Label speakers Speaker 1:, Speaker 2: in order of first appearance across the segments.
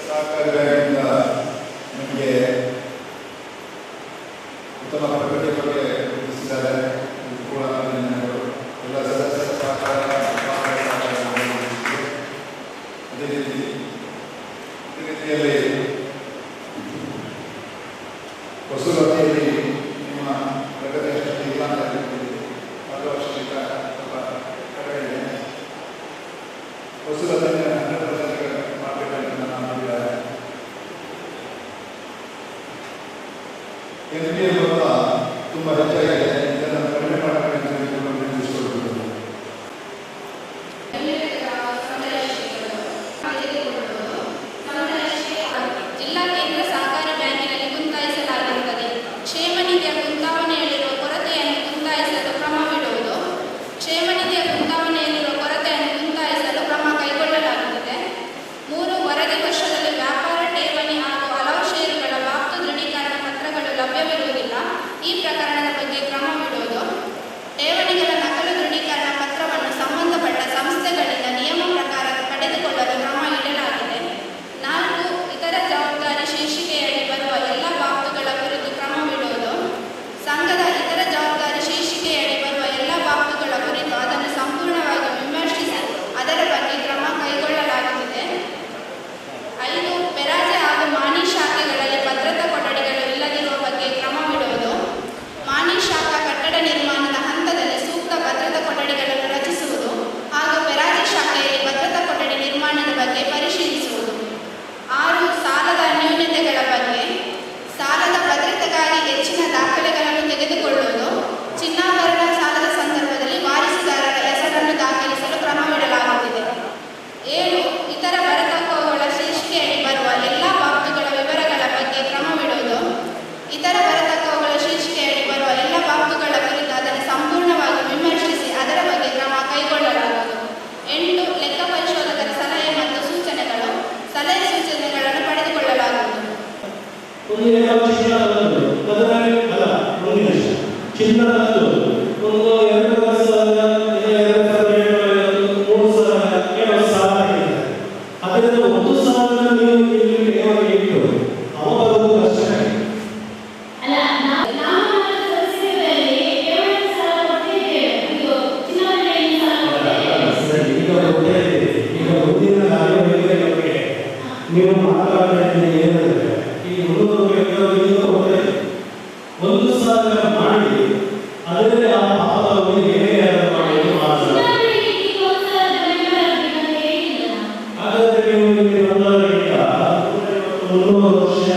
Speaker 1: ಸಹಕಾರಿ ಬ್ಯಾಂಕಿಂದ ನಮಗೆ ಉತ್ತಮ ಪ್ರಗತಿ ಬಗ್ಗೆ ಗುರುತಿಸಿದ್ದಾರೆ. ಕೂಡ ಎಲ್ಲ ಸದಸ್ಯರ ಸಹಕಾರ ಅದೇ ರೀತಿಯಲ್ಲಿ ವಸೂಲಾತಿಯಲ್ಲಿ ನಿಮ್ಮ ಪ್ರಗತಿ ಅಷ್ಟೇ ಇಲ್ಲ ಅಂತ ಹೇಳ್ತೀವಿ. 1 ವರ್ಷದಿಂದ ಸ್ವಲ್ಪ ಕಡಿಮೆ ಇದೆ. ವಸೂಲಾತಿಯನ್ನು 100% ಮಾಡಬೇಕಂತ ನನ್ನ ಅಭಿಪ್ರಾಯ. NPA ಮೊತ್ತ ತುಂಬ ಹೆಚ್ಚಾಗಿದೆ. ಇದನ್ನು ಕಡಿಮೆ ಮಾಡಬೇಕಂತ ನಿರ್ದೇಶಿಸಿಕೊಳ್ಳುತ್ತದೆ.
Speaker 2: ಜಿಲ್ಲಾ ಕೇಂದ್ರ ಸಹಕಾರಿ ಬ್ಯಾಂಕಿನಲ್ಲಿ ಕುಂದಾಯಿಸಲಾಗಿರುತ್ತದೆ. ಕ್ಷೇಮ ನಿಧಿಯ ಕುಂದಾವಣೆಯಲ್ಲಿರುವ ಕೊರತೆಯನ್ನು ಕುಂದಾಯಿಸಲು ಕ್ರಮವಿಡುವುದು. ಕ್ಷೇಮ ನಿಧಿಯ ಕುಂದಾವಣೆಯಲ್ಲಿರುವ ಕೊರತೆಯನ್ನು ಕುಂದಾಯಿಸಲು ಕ್ರಮ ಕೈಗೊಳ್ಳಲಾಗುತ್ತದೆ. 3 ವರದಿ ವರ್ಷದಲ್ಲಿ ವ್ಯಾಪಾರ ಠೇವಣಿ ಹಾಗೂ ಹಲವು ಷೇರುಗಳ ಬಾಬ್ತು ದೃಢೀಕರಣ ಪತ್ರಗಳು ಲಭ್ಯವಿರುವುದಿಲ್ಲ. ಈ ಪ್ರಕರಣದ ಬಗ್ಗೆ ಕ್ರಮವಿಡುವುದು. ಠೇವಣಿಗಳ ನಕಲು ದೃಢೀಕರಣ ಪತ್ರವನ್ನು ಸಂಬಂಧಪಟ್ಟ ಸಂಸ್ಥೆಗಳಿಂದ ನಿಯಮ ಪ್ರಕಾರ ಪಡೆದುಕೊಳ್ಳಲು ಕ್ರಮ ಇಡಲಾಗಿದೆ. 4 ಇತರ ಜವಾಬ್ದಾರಿ ಶೀರ್ಷಿಕೆಯಡಿ ಬರುವ ಎಲ್ಲ ಬಾಬ್ತುಗಳ ಕುರಿತು ಕ್ರಮವಿಡುವುದು. ಸಂಘದ ಇತರ ಜವಾಬ್ದಾರಿ ಶೀರ್ಷಿಕೆಯಡಿ ಬರುವ ಎಲ್ಲ ಬಾಬ್ತುಗಳ ಕುರಿತು ಅದನ್ನು ಸಂಪೂರ್ಣವಾಗಿ ವಿಮರ್ಶಿಸಿ ಅದರ ಬಗ್ಗೆ ಕ್ರಮ ಕೈಗೊಳ್ಳಲಾಗುತ್ತದೆ. 5 ಪೆರಾಜೆ ಹಾಗೂ ಮಾಣಿ ಶಾಖೆಗಳಲ್ಲಿ ಭದ್ರತಾ ಕೊಠಡಿಗಳು ಇಲ್ಲದಿರುವ ಬಗ್ಗೆ ಕ್ರಮವಿಡುವುದು. ಮಾಣಿ ಶಾಖಾ ಕಟ್ಟಡ ನಿರ್ಮಾಣದ ಹಂತದಲ್ಲಿ ಸೂಕ್ತ ಭದ್ರತಾ ಕೊಠಡಿಗಳನ್ನು ರಚಿಸುವುದು ಹಾಗೂ ಪೆರಾಜೆ ಶಾಖೆಯಲ್ಲಿ ಭದ್ರತಾ ಕೊಠಡಿ ನಿರ್ಮಾಣದ ಬಗ್ಗೆ ಪರಿಶೀಲಿಸುವುದು. 6 ಸಾಲದ ನ್ಯೂನತೆಗಳ ಬಗ್ಗೆ ಸಾಲದ ಭದ್ರತೆಗಾಗಿ ಹೆಚ್ಚಿನ ದಾಖಲೆಗಳನ್ನು ತೆಗೆದುಕೊಳ್ಳುವುದು. ಚಿನ್ನಾಭರಣ ಸಾಲದ ಸಂದರ್ಭದಲ್ಲಿ ವಾರಿಸುದಾರರ ಹೆಸರನ್ನು ದಾಖಲಿಸಲು ಕ್ರಮವಿಡಲಾಗುತ್ತಿದೆ. 7 ಇತರ ಬರತಕ್ಕವುಗಳ ಶೀರ್ಷಿಕೆಯಡಿ ಬರುವ ಎಲ್ಲ ಬಾಬ್ತುಗಳ ವಿವರಗಳ ಬಗ್ಗೆ ಕ್ರಮವಿಡುವುದು. ಇತರ ಬರತಕ್ಕವುಗಳ ಶೀರ್ಷಿಕೆಯಡಿ ಬರುವ ಎಲ್ಲ ಬಾಬ್ತುಗಳ ಕುರಿತು ಅದನ್ನು ಸಂಪೂರ್ಣವಾಗಿ ವಿಮರ್ಶಿಸಿ ಅದರ ಬಗ್ಗೆ ಕ್ರಮ ಕೈಗೊಳ್ಳಲಾಗುವುದು. 8 ಲೆಕ್ಕ ಪರಿಶೋಧಕರ ಸಲಹೆ ಮತ್ತು ಸೂಚನೆಗಳು. ಸಲಹೆ ಸೂಚನೆಗಳನ್ನು ಪಡೆದುಕೊಳ್ಳಲಾಗುವುದು.
Speaker 3: ನೀವು ಮಾತಾಡೋದ್ರಿಂದ ಏನಾಗುತ್ತೆ ಈ 1,000 ಮಾಡಿ ಅದರಲ್ಲಿ ಆ ಪಾಪವನ್ನು ಹೇಗೆ ಮಾಡಿ ಹಾಗಾದ್ರೆ ನೀವು ನಿಮಗೆ ಬಂದವರಿಗೆ 300 ವರ್ಷ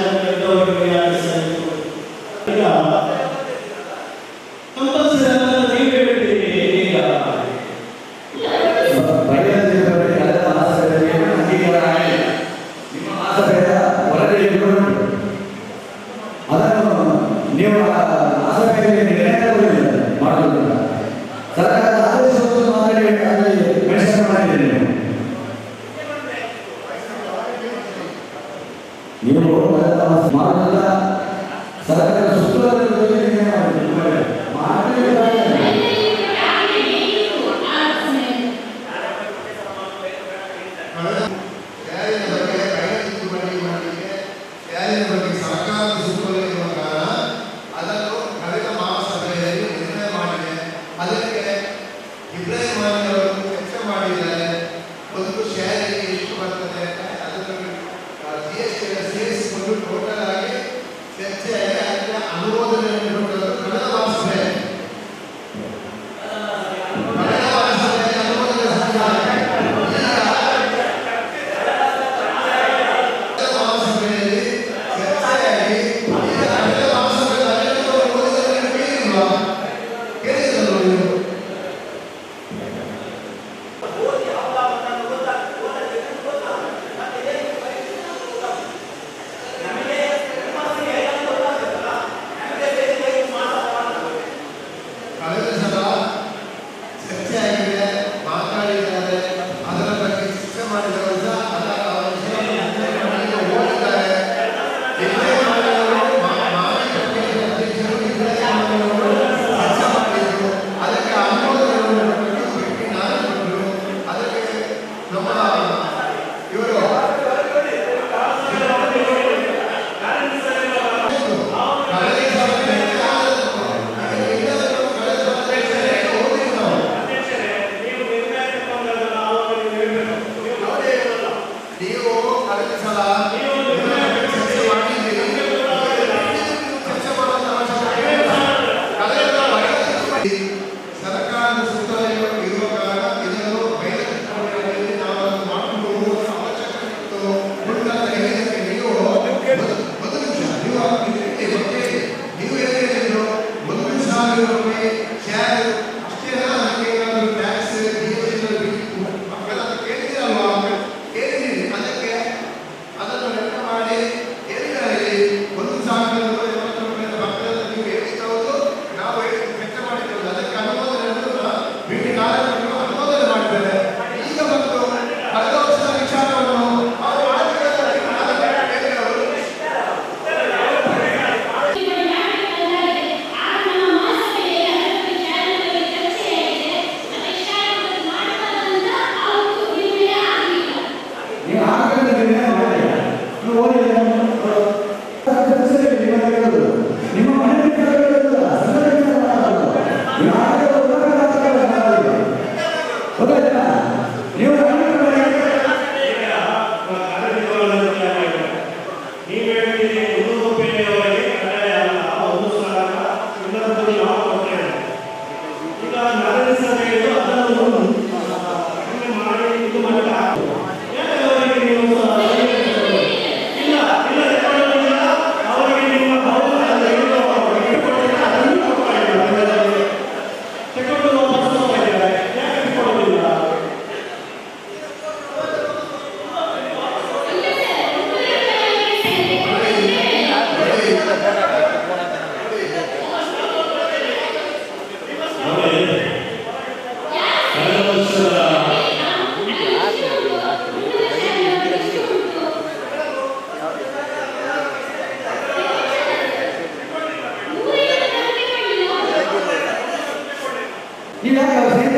Speaker 3: ಕಂಪಲ್ಸರಿ ನೀವೇ ಬಿಡ್ತೀರಿ. ಈಗ
Speaker 4: ನೀವು ಮಾಡೋದಿಲ್ಲ. ಸರ್ಕಾರದ ಆದೇಶವನ್ನು ಮೆನ್ಷನ್ ಮಾಡಿದ್ದೀರಿ. ನೀವು ಮಾಡೋದಿಲ್ಲ. ಸರ್ಕಾರದ ಸುತ್ತೋಲೆ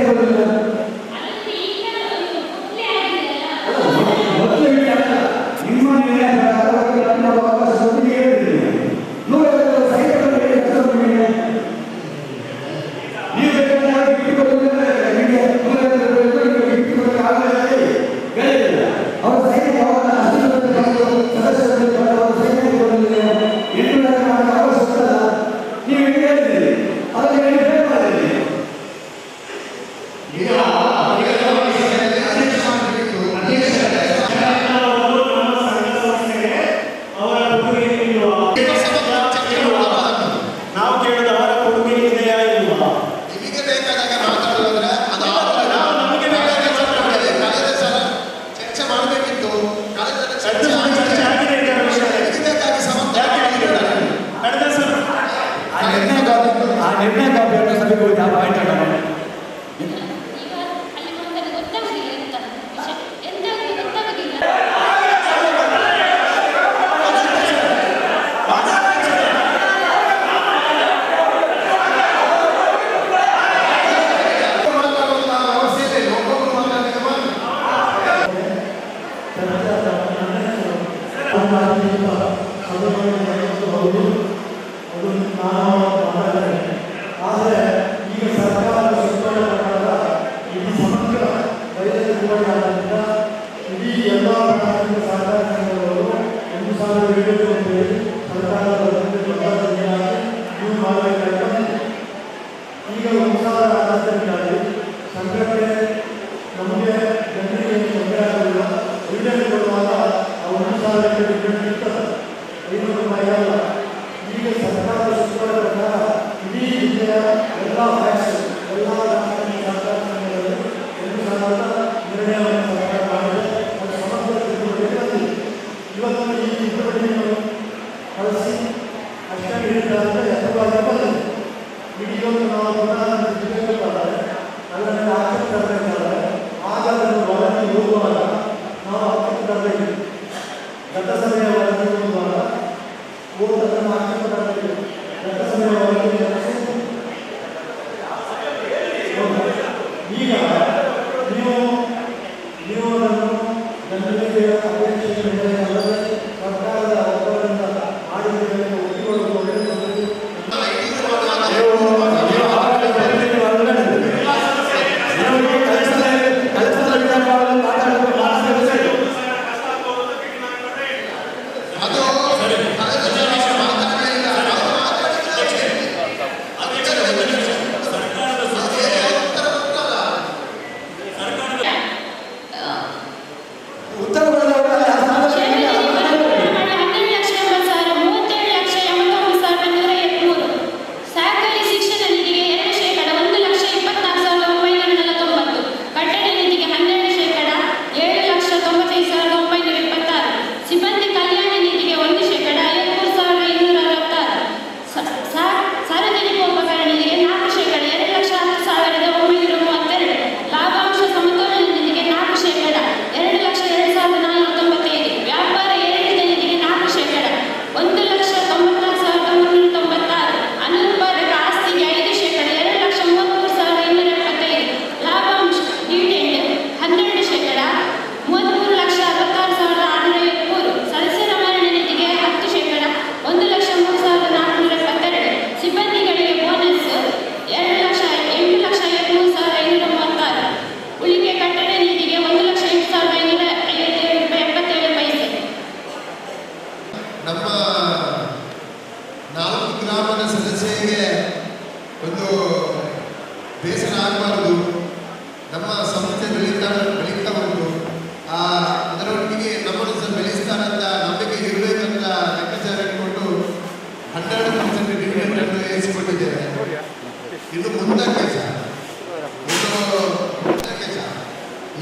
Speaker 4: ಬರಲಿಲ್ಲ? ನಿಮ್ಮ ಅವಕಾಶ ಹೇಳಿದ್ರಿ ನೋಡಿ
Speaker 3: ಆದರೆ ಈಗ ಸರ್ಕಾರ ಇಡೀ ಸಮಗ್ರ ಬಯಲಾದ್ರಿಂದ ಇಡೀ ಎಲ್ಲ ಪ್ರಾಥಮಿಕ ಸಹಕಾರ ಸಂಘಗಳು 1,000 ಬೇಕು ಅಂತೇಳಿ ಸರ್ಕಾರದ ನೀವು ಮಾಡಬೇಕಾಗಿ ಈಗ 1,000 ಆಧಾರದಲ್ಲಿ ಸಂಘಟನೆ ನಮಗೆ ಜನರಿಗೆ ತೊಂದರೆ ಆಗಲಿಲ್ಲ. ರಿಟರ್ನ್ ಕೊಡುವಾಗ ಆ 1,000 ರಿಟರ್ನ್ ಇರ್ತದೆ, 500 ರೂಪಾಯಿ ಅಲ್ಲ. ಈಗ ಸರ್ಕಾರದ ಸೂತ್ರದ ಪ್ರಕಾರ ಇಡೀ ಜಿಲ್ಲೆಯ ಎಲ್ಲ ವ್ಯಾಕ್ಸಿನ್ ಎಲ್ಲ ಸರ್ಕಾರ ಸಂಘಗಳಲ್ಲಿ 1,000 ನಿರ್ಣಯವನ್ನು ಸರ್ಕಾರ ಮಾಡಿದೆ. ಅದು ಸಮಗ್ರ ತಿದ್ದುಪಡಿ. ಇವತ್ತು ಈ ತಿದ್ದುಪಡಿಯನ್ನು ಕಳಿಸಿ ಅಷ್ಟೇ ಹಿಡಿದಾದರೆ ಎತ್ತರವಾಗಿ ಬಂದಿದೆ. ಇಡೀ ಒಂದು ನಾವು ಪುನಃ ಅದರಲ್ಲಿ ಆಸಕ್ತಿ ತರಬೇಕಾದ್ರೆ ಆಗ ಅದನ್ನು ವರದಿ ಹೋಗುವಾಗ ನಾವು ಆಸಕ್ತಿ ತರಬೇಕು. ಘಟಸಭೆಯ ವರದಿ ಹೋಗುವಾಗ ಓದನ್ನು ಆಸಕ್ತಿ ತರಬೇಕು. ಘಟಸಭೆಯ ವರದಿ ಈಗ ನೀವು ಅದನ್ನು ಜನರಿಗೆ ಅಪೇಕ್ಷೆ ಅಲ್ಲದೆ ಸರ್ಕಾರದ ಒತ್ತಡದಿಂದ ಮಾಡಿದ್ದನ್ನು ಒಪ್ಪಿಕೊಳ್ಳಲು ಒಳ್ಳೆಯದು.
Speaker 5: ಇದು ಮುಂದಕ್ಕೆ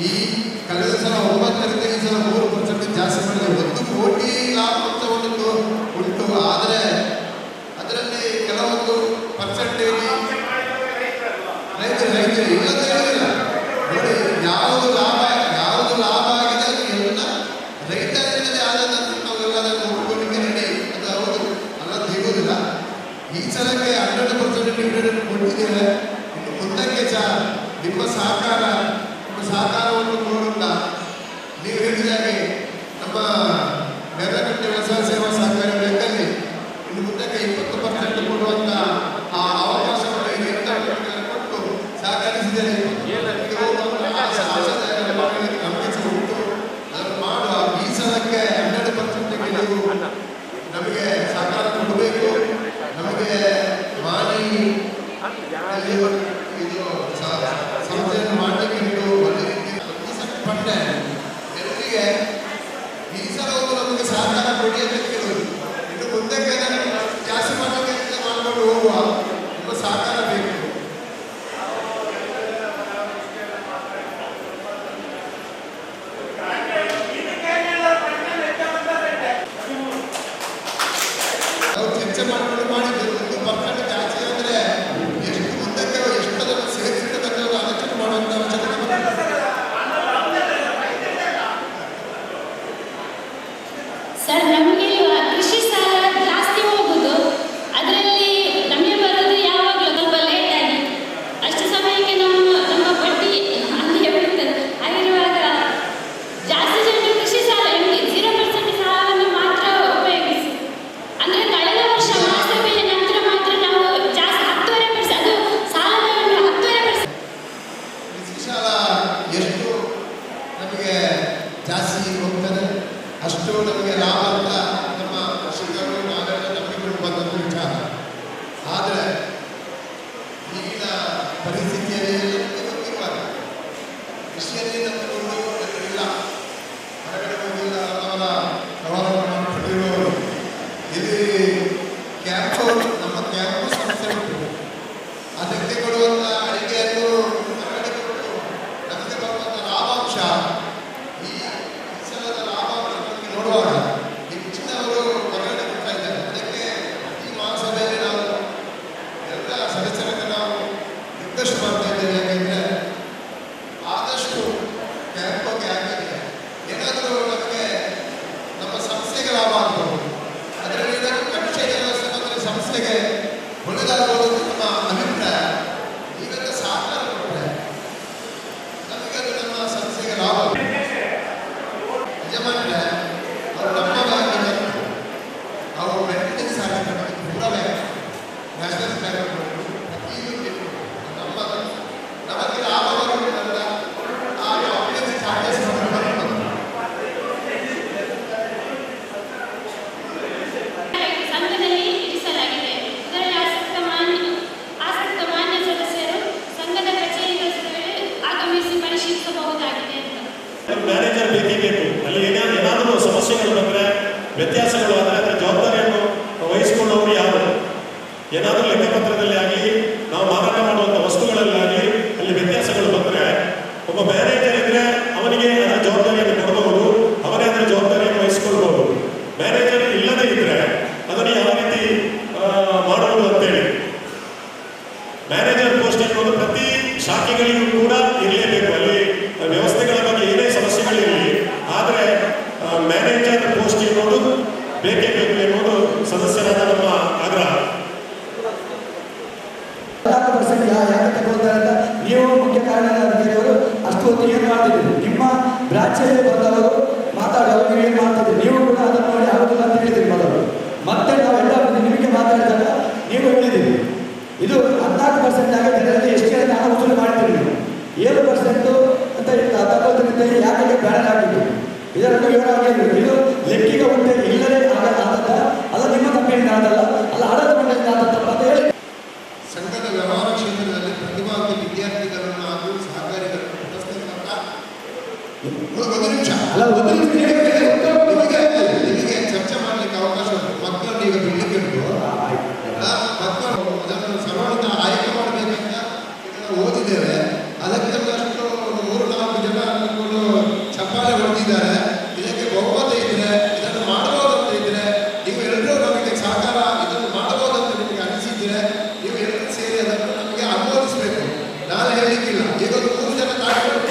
Speaker 5: ಈ ಕಳೆದ ಸಲ 9% ಈ ಸಲ 3% ಜಾಸ್ತಿ ಮಾಡಿದೆ. 1 ಕೋಟಿ ಲಾಭ ಉಂಟು. ಆದರೆ ಅದರಲ್ಲಿ ಕೆಲವೊಂದು ಪರ್ಸೆಂಟೇಜ್ ರೈತರು ಇಲ್ಲದೆ ಇರಲಿಲ್ಲ. ನೋಡಿ, ಯಾವುದು ಲಾಭ ಆಗಿದೆ ಅದು ಎಲ್ಲ ರೈತರಿಂದಲೇ ಆದದ್ದು. ನಾವೆಲ್ಲ ಅದನ್ನು ಒಪ್ಪಿಕೊಳ್ಳಿಕ್ಕೆ ರೆಡಿ. ಅದು ಹೌದು, ಅಲ್ಲ ಸಿಗುವುದಿಲ್ಲ. ಈ ಸಲಕ್ಕೆ 100% ಡಿವಿಡೆಂಡ್ ಕೊಟ್ಟಿದ್ದೇವೆ. ಇನ್ನು ಮುಂದಕ್ಕೆ ನಿಮ್ಮ ಸಹಕಾರವನ್ನು ಕೋರುತ್ತಾ ನೀವು ಹೇಳಿದಾಗೆ ನಮ್ಮ ಮೆರಗಟ್ಟೆ ಹೊಸ ಸೇವಾ ಸಹಕಾರ ಬ್ಯಾಂಕಲ್ಲಿ ಇನ್ನು ಮುಂದಕ್ಕೆ 20% ಕೊಡುವಂತ ಆ ಅವಕಾಶವನ್ನು ಕೊಟ್ಟು ಸಹಕರಿಸಿದರೆ ನಮಗೆ ಉಂಟು. ಅದನ್ನು ಮಾಡುವ ಈ ಸಲಕ್ಕೆ 12% ನೀವು ನಮಗೆ ಸಹಕಾರ ಕೊಡಬೇಕು. ನಮಗೆ ಮಾಡಿ ಇದು ಸಂಸ್ಥೆಯನ್ನು ಮಾಡಲಿಕ್ಕೆ ನೀವು ಒಳ್ಳೆ ರೀತಿ ಪಟ್ಟೆ ಎಲ್ಲರಿಗೆ ಈ ಸಲ ಒಂದು ನಮಗೆ ಸಹಕಾರ ಕೊಡಿ ಅಂತ ಕೇಳುವುದು. ಇನ್ನು ಮುಂದಕ್ಕೆ ಜಾಸ್ತಿ ಮಾಡಲಿಕ್ಕೆ ಮಾಡಿಕೊಂಡು ಹೋಗುವ ನಿಮ್ಮ ಸಹಕಾರ ಬೇಕು. ನಾವು ಚರ್ಚೆ ಮಾಡಿಕೊಂಡು ಮಾಡಿದ್ದು 1% ಜಾಸ್ತಿ ಅಂದರೆ ಎಷ್ಟು ಮುಂದಕ್ಕೆ ಎಷ್ಟದನ್ನು ಸೇರಿಸಿರ್ತಕ್ಕಂಥ ಆಲೋಚನೆ ಮಾಡುವಂಥ ಅವಶ್ಯಕತೆ
Speaker 6: ಸರ್, ನಮಗೆ ಕೃಷಿ ಸಾಲ ಜಾಸ್ತಿ ಹೋಗುದು, ಅದರಲ್ಲಿ ನಮಗೆ ಬರೋದು ಯಾವಾಗಲೂ ಸ್ವಲ್ಪ ಲೇಟ್ ಆಗಿ ಅಷ್ಟು ಸಮಯಕ್ಕೆ ನಮ್ಮ ಬಡ್ಡಿ ಅಲ್ಲಿ ಬೀಳ್ತದೆ. ಹಾಗಿರುವಾಗ ಜಾಸ್ತಿ ಜನರು ಕೃಷಿ ಸಾಲ 0% ಸಾಲವನ್ನು ಮಾತ್ರ ಉಪಯೋಗಿಸಿ. ಅಂದರೆ ಕಳೆದ ವರ್ಷ ಮಹಾಸಭೆಯ ನಂತರ ಮಾತ್ರ ನಾವು ಜಾಸ್ತಿ 10.5% ಅದು ಸಾಲವನ್ನು 10.5%
Speaker 5: ಕೃಷಿ ಸಾಲ ಎಷ್ಟು ನಮಗೆ ಜಾಸ್ತಿ ಹೋಗ್ತದೆ ಅಷ್ಟು ನಮಗೆ ಲಾಭ ಅಂತ ನಮ್ಮ ಕೃಷಿಕರು ನಾವೆಲ್ಲ ನಂಬಿಕೊಂಡು ಬಂದಂಥ ವಿಚಾರ. ಆದರೆ ಈಗಿನ ಪರಿಸ್ಥಿತಿಯಲ್ಲಿ ಗೊತ್ತಿರುವಾಗ ಕೃಷಿಯಲ್ಲಿ ನಂಬಿಕೊಂಡು ಇಲ್ಲ, ಹೊರಗಡೆ ಹೋಗಿಲ್ಲ ಅವರ ವ್ಯವಹಾರ ಮಾಡಿಕೊಂಡಿರುವವರು ಇಲ್ಲಿ ನಮ್ಮ ಕ್ಯಾಂಪು ಸಂಸ್ಥೆ ಉಂಟು. ಅದಕ್ಕೆ ಕೊಡುವಂಥ ಅಡಿಕೆಯನ್ನು ಹೊರಗಡೆ ಕೊಟ್ಟು ನಮಗೆ ಬರುವಂಥ ಲಾಭಾಂಶ ಈ ಸಲದ ಲಾಭಾಂಶವನ್ನು ನೋಡುವಾಗ ಹೆಚ್ಚಿನವರು ಹೊರಗಡೆ ಕೊಡ್ತಾ ಇದ್ದಾರೆ. ಅದಕ್ಕೆ ಈ ಮಹಾಸಭೆಯಲ್ಲಿ ನಾವು ಎಲ್ಲ ಸದಸ್ಯರನ್ನು ನಾವು ರಿಕ್ವೆಸ್ಟ್ ಮಾಡ್ತಾ ಇದ್ದೇವೆ. ಯಾಕೆಂದರೆ ಆದಷ್ಟು ಕ್ಯಾಂಪಕ್ಕೆ ಹಾಕಿದ್ರೆ ಏನಾದರೂ ನಮಗೆ ನಮ್ಮ ಸಂಸ್ಥೆಗೆ ಲಾಭ ಆಗ್ಬೋದು. ಅದರಲ್ಲಿ ಏನಾದರೂ ಕಕ್ಷೆ ವ್ಯವಸ್ಥೆ ಸಂಸ್ಥೆಗೆ ಒಳ್ಳೆಯದಾಗ್ಬೋದು ಅಂತ ನಮ್ಮ ಅಭಿಪ್ರಾಯ. ನೀವೆಲ್ಲ ಸಹಕಾರ ಕೊಟ್ಟರೆ ನಮಗೆ ಅದು ನಮ್ಮ ಸಂಸ್ಥೆಗೆ ಲಾಭ. ಯಜಮಾನ್ರೆ ಅವರು ನಮ್ಮ ಬ್ಯಾಂಕಿನ ಅವರು ಮೆಂಟೆನೆನ್ಸ್ ಆಗಿರ್ತಾರೆ, ಪೂರ ಬ್ಯಾಂಕ್ ನ್ಯಾಷನಲ್ ಬ್ಯಾಂಕ್ ನಮಗೆ ಲಾಭ ಬರುವುದರಿಂದ ಆ ಆಪ್ಷನ್ ಚಾರ್ಜಸ್
Speaker 6: ಸಂಘದಲ್ಲಿ ಇರಿಸಲಾಗಿದೆ. ಇದರಲ್ಲಿ ಆಸಕ್ತ ಮಾನ್ಯ ಸದಸ್ಯರು ಸಂಘದ ಕಚೇರಿಗಳಿಗೆ ಆಗಮಿಸಿ ಪರಿಶೀಲಿಸಬಹುದಾಗಿದೆ ಅಂತ.
Speaker 3: ಮ್ಯಾನೇಜರ್ ಬೇಕೇ ಬೇಕು. ಅಲ್ಲಿ ಏನಾದರೂ ಸಮಸ್ಯೆಗಳು ಬಂದರೆ, ವ್ಯತ್ಯಾಸಗಳು ಆದರೆ ಅದರ ಜವಾಬ್ದಾರಿಯನ್ನು ವಹಿಸಿಕೊಳ್ಳುವವರು ಯಾರು? ಏನಾದರೂ ಲೆಕ್ಕಪತ್ರದಲ್ಲಿ ಆಗಲಿ, ನಾವು ಮಾರಾಟ ಮಾಡುವಂಥ ವಸ್ತುಗಳಲ್ಲಿ ಆಗಲಿ ಅಲ್ಲಿ ವ್ಯತ್ಯಾಸಗಳು ಬಂದರೆ ಒಬ್ಬ ಮ್ಯಾನೇಜರ್ ಇದ್ದರೆ ಅವನಿಗೆ ಅದರ ಜವಾಬ್ದಾರಿಯನ್ನು ಕೊಡಬಹುದು, ಅವರೇ ಅದರ ಜವಾಬ್ದಾರಿಯನ್ನು ವಹಿಸಿಕೊಳ್ಬಹುದು. ಮ್ಯಾನೇಜರ್ ಇಲ್ಲದೇ ಇದ್ದರೆ ಅದನ್ನು ಯಾವ ರೀತಿ ಮಾಡುವುದು ಅಂತೇಳಿ ಮ್ಯಾನೇಜರ್ ಪೋಸ್ಟ್ ಅನ್ನೋದು ಪ್ರತಿ ಶಾಖೆಗಳಿಗೂ ಕೂಡ ಇರಲೇಬೇಕು. ಅಲ್ಲಿ ವ್ಯವಸ್ಥೆಗಳ ಬಗ್ಗೆ ಏನೇ ಸಮಸ್ಯೆಗಳಿರಲಿ, ಆದರೆ ಮ್ಯಾನೇಜರ್ ಪೋಸ್ಟ್ ಅನ್ನೋದು ಬೇಕೇ ಬೇಕು ಎನ್ನುವುದು ಸದಸ್ಯರಾದ ನಮ್ಮ ಆಗ್ರಹ.
Speaker 4: 4% ಯಾಕೆ ತಗೊಳ್ತಾರೆ ಅಂತ ನೀವು ಮುಖ್ಯ ಕಾರಣರಾಗಿದ್ದವರು ಅಷ್ಟು ಹೊತ್ತು ಏನು ಮಾಡ್ತಿದ್ದೀರಿ? ನಿಮ್ಮ ಬ್ರಾಂಚಲ್ಲಿ ಬಂದವರು ಮಾತಾಡೋರು ನೀವು ಏನು ಮಾಡ್ತಿದ್ದೀರಿ? ನೀವು ಕೂಡ ಅದನ್ನು ನೋಡಿ ಆಗೋದಿಲ್ಲ ಅಂತ ಹೇಳಿದ್ದೀರಿ ಮೊದಲು. ಮತ್ತೆ ನಾವೆಲ್ಲ ನಿಮಗೆ ಮಾತಾಡಿದಾಗ ನೀವು ಹೇಳಿದ್ದೀರಿ ಇದು 14% ಆಗಿ ಇದರಲ್ಲಿ ಎಷ್ಟು ಹಣ ವಸೂಲಿ ಮಾಡ್ತೀರಿ ನೀವು 7% ಅಂತ ತಗೊಳ್ತಿದ್ದ ಯಾಕೆ ಬ್ಯಾನ್ ಆಗಿದ್ದು ಇದರನ್ನು ವಿವರವಾಗಿ ಇದು ಲೆಕ್ಕಿಗೆ ಉಂಟೆ ಇಲ್ಲದೆ ಆದದ್ದ ಅಲ್ಲ, ನಿಮ್ಮ ಕಂಪನಿಯಿಂದ ಆದಲ್ಲ, ಅಲ್ಲ ಆಡಳಿತ ಮಂಡಳಿಯಿಂದ ಆದದ್ದಲ್ಲ ಅಂತ ಹೇಳಿ
Speaker 5: ಸಂಘದ ವ್ಯವಹಾರ ಕ್ಷೇತ್ರದಲ್ಲಿ ಪ್ರತಿಭಾವಂತ ವಿದ್ಯಾರ್ಥಿಗಳನ್ನು ಹಾಗೂ ಸಹಕಾರಿಗಳನ್ನು ಪುರಸ್ಕರಿಸಿದಂತ ಒಂದು ನಿಮಿಷ ನಿಮಗೆ ಚರ್ಚೆ ಮಾಡಲಿಕ್ಕೆ ಅವಕಾಶ ಉಂಟು. ಮಕ್ಕಳನ್ನು ಈಗ ಬಿಡಲಿಕ್ಕೆ ಉಂಟು. ಮಕ್ಕಳು ಅದನ್ನು ಸರ್ವಾಣಿತ ಆಯ್ಕೆ ಮಾಡಬೇಕಂತ ಇದನ್ನು ಓದಿದ್ದೇವೆ. ಅದಕ್ಕೆ ಅಷ್ಟು 3-4 ಜನ ನಮ್ಮನ್ನು ಚಪ್ಪಾಳೆ ಹೊಡೆದಿದ್ದಾರೆ. ಇದಕ್ಕೆ ಬಹುಮತ ಇದ್ದರೆ ಇದನ್ನು ಮಾಡಬಹುದಂತ ಇದ್ದರೆ ನೀವು ಎಲ್ಲರೂ ನಮಗೆ ಸಹಕಾರ ಇದನ್ನು ಮಾಡಬಹುದಂತ ನಿಮಗೆ ಅನಿಸಿದ್ದರೆ ನೀವು ಎಲ್ಲರೂ ಸೇರಿ ಅದನ್ನು ನಮಗೆ ಅನುಮೋದಿಸಬೇಕು. ನಾನು ಹೇಳಲಿಕ್ಕಿಲ್ಲ. ಈಗ 3 ಜನ ಕಾಯ್ಕೊಂಡು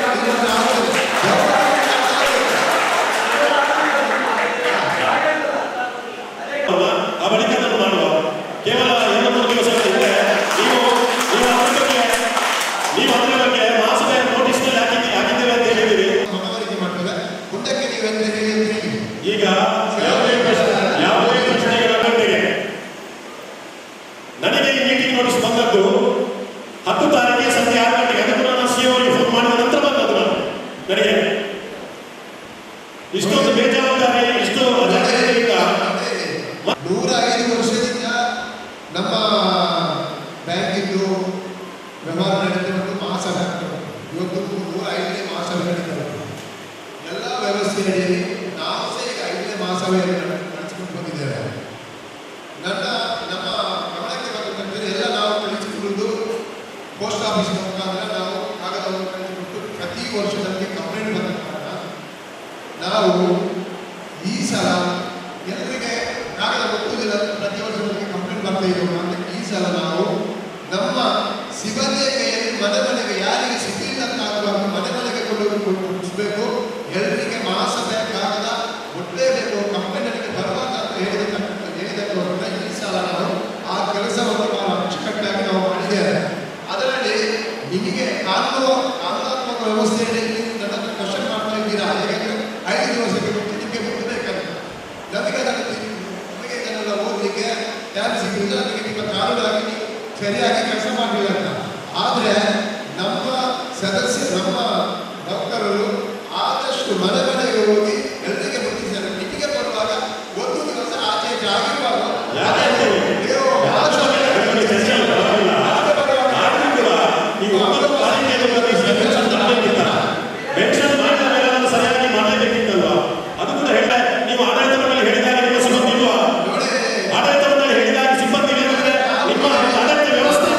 Speaker 3: ಆ ಬಳಿಕ ಅದನ್ನು ಮಾಡುವ. ಕೇವಲ 2-3 ದಿವಸಗಳ ಹಿಂದೆ ನೀವು ಅದರ ಬಗ್ಗೆ ಇಷ್ಟೊಂದು ಬೇಜವಾಬ್ದಾರಿ, ಇಷ್ಟು ಅಜಾಗ್ರತೆಯಿಂದ
Speaker 5: 105 ವರ್ಷದಿಂದ ನಮ್ಮ ಬ್ಯಾಂಕಿಂದು ವ್ಯವಹಾರ ನಡೀತಿರೋದು ಮಹಾಸಭೆ. ಇವತ್ತು 105ನೇ ಮಹಾಸಭೆ ನಡೀತಾರೆ. ಎಲ್ಲ ವ್ಯವಸ್ಥೆಯಲ್ಲಿ ನಾವು ಸಹ ಈಗ 5ನೇ ಮಹಾಸಭೆಯನ್ನು ನಡೆಸಿಕೊಂಡು ಬಂದಿದ್ದೇವೆ. ನಮ್ಮ ಗಮನಕ್ಕೆ ಬರಬೇಕಂದ್ರೆ ಎಲ್ಲ ನಾವು ಕಳಿಸಿಕೊಳ್ಳುವುದು ಪೋಸ್ಟ್ ಆಫೀಸ್ ಮುಖಾಂತರ ನಾವು ಕಾಗದವನ್ನು ಕಳಿಸಿಕೊಟ್ಟು ಪ್ರತಿ ವರ್ಷ ನಮಗೆ ಕಂಪ್ಲೇಂಟ್ ಬಂದ ಕಾರಣ ನಾವು ಈ ಸಲ ಎಲ್ಲರಿಗೆ ಕಾಗದ ಗೊತ್ತುವುದಿಲ್ಲ, ಪ್ರತಿ ವರ್ಷ ನಮಗೆ ಕಂಪ್ಲೇಂಟ್ ಬರ್ತಾ ಇರೋದು ಅಂತ ಈ ಸಲ ನಾವು ನಮ್ಮ ಸಿಬ್ಬಂದಿಯ ಕೈಯಲ್ಲಿ ಮನೆ ಮನೆಗೆ ಯಾರಿಗೆ ಸಿಗಲಿಲ್ಲ ಅಂತ ಆಗುವಾಗ ಮನೆ ಮನೆಗೆ ಕೊಡಿಸಬೇಕು. ಎಲ್ಲರಿಗೆ ಮಹಾಸಭೆಯ ಕಾಗದ ಕೊಡಲೇಬೇಕು, ಕಂಪ್ಲೇಂಟ್ಗೆ ಬರುವಂತ ಅಂತ ಹೇಳಿದಕ್ಕೋಸ್ಕರ ಈ ಸಲ ನಾವು ಆ ಕೆಲಸವನ್ನು ನಾವು ಅಚ್ಚುಕಟ್ಟಾಗಿ ನಾವು ಮಾಡಿದ್ದೇವೆ. ಅದರಲ್ಲಿ ನಿಮಗೆ ಕಾನೂನಾತ್ಮಕ ವ್ಯವಸ್ಥೆಯಲ್ಲಿ ನೀವು ನನ್ನ ಕ್ವಶನ್ ಮಾಡ್ತಾ ಇದ್ದೀರಾ, ಯಾಕಂದ್ರೆ 5 ದಿವಸಕ್ಕೆ ಮುಂಚೆ ನಿಮಗೆ ಮುಟ್ಟಬೇಕಂತ. ನಮಗೆ ಇದನ್ನೆಲ್ಲ ಓದಲಿಕ್ಕೆ ಟೈಮ್ ಸಿಗಲಿಲ್ಲ, ನಮಗೆ ನಿಮ್ಮ ಕಾನೂನಾಗಿ ನೀವು ಸರಿಯಾಗಿ ಕೆಲಸ ಮಾಡಲಿಲ್ಲ ಅಂತ. ಆದರೆ ನಮ್ಮ ಸದಸ್ಯರು, ನಮ್ಮ ನೌಕರರು ಆದಷ್ಟು ಮನೆ ಮನೆಗೆ ಹೋಗಿ ಎಲ್ಲರಿಗೆ ಮುಟ್ಟಿದ್ದಾರೆ. ನಿಮಗೆ ಬರುವಾಗ 1 ದಿವಸ ಆಚೆ ಆಗಿರುವಾಗ
Speaker 3: ಪೆನ್ಷನ್ ಮಾಡಿದ ಸರಿಯಾಗಿ ಮಾಡಲೇಬೇಕಿತ್ತಲ್ವಾ? ಅದು ಕೂಡ ಹೇಳ ನೀವು ಆಡಳಿತ ಮಂಡಳಿ ಹೇಳಿದಾಗ ನಿಮ್ಮ ಸಿಬ್ಬಂದಿ ಇಲ್ವಾ? ಆಡಳಿತ ಮಂಡಳಿ ಹೇಳಿದಾಗ ಸಿಬ್ಬಂದಿ ಇಲ್ಲದ್ರೆ ನಿಮ್ಮ ಆಡಳಿತ ವ್ಯವಸ್ಥೆ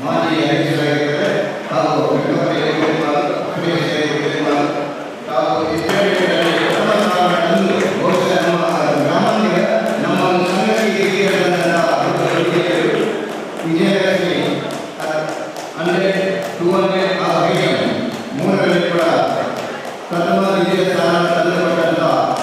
Speaker 7: ಮಾಜಿ ಅಧ್ಯಕ್ಷರಾಗಿದ್ದಾರೆ ಹಾಗೂ ನಮ್ಮ ಸಂಘಟನೆಗೆ ವಿಜಯಲಕ್ಷ್ಮಿ ಅಂದರೆ 200 ಮೂರರಲ್ಲಿ ಕೂಡ ಪ್ರಥಮ ವಿಜಯ ಸ್ಥಾನ ತಂದುಕೊಂಡಂತಹ